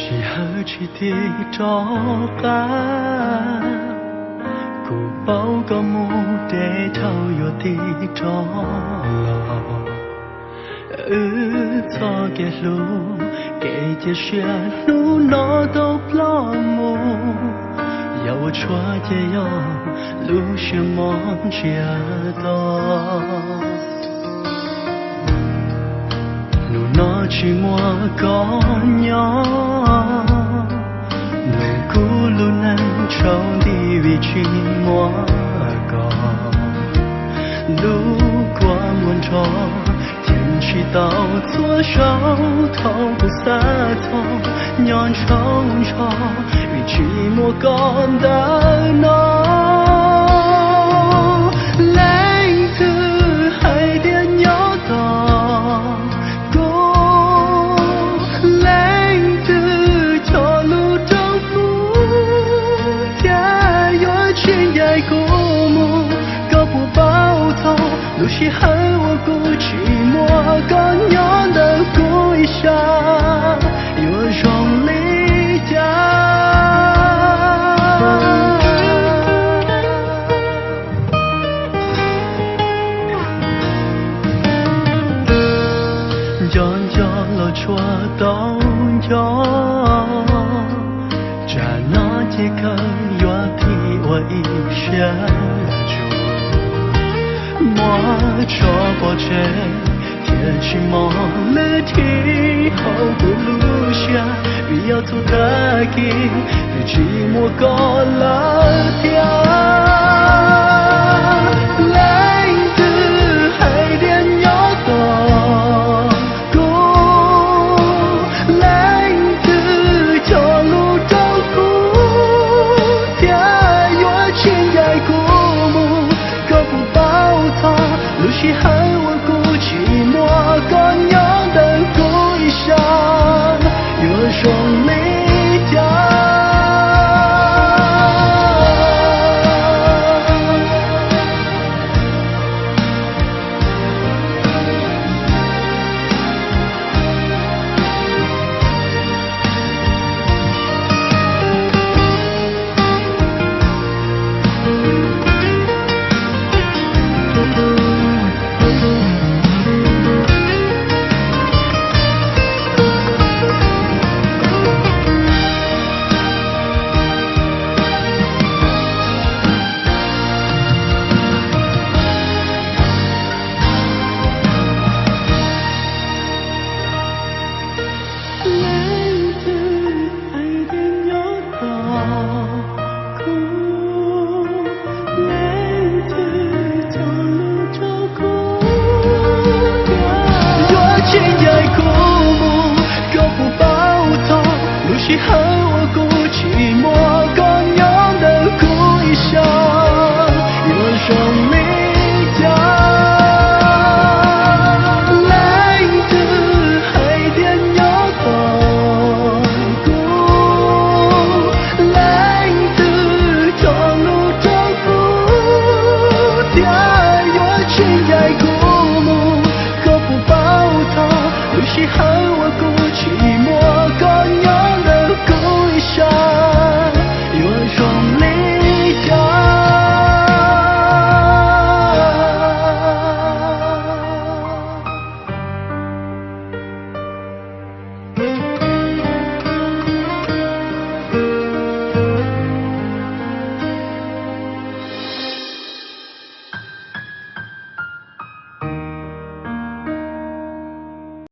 是何去的作家，古堡个木的头有的着了，错给路给这些路那都不木，要我穿这样路是梦接到。nó chỉ mua có nhỏ nụ cũ luôn ăn trâu đi vì chỉ mua có lũ qua muôn trò thiên chỉ tao chúa sâu thâu của xa thâu nhon trâu cho vì chỉ mua con đã nó lấy từ hai đứa nhỏ to路是和我孤寂寞干nhỏ的故一下有种离家john john lo chua đâu gió cha nó chỉ cần yo thì我一下我做过这天气梦了天后不路下必要做大给寂寞过了掉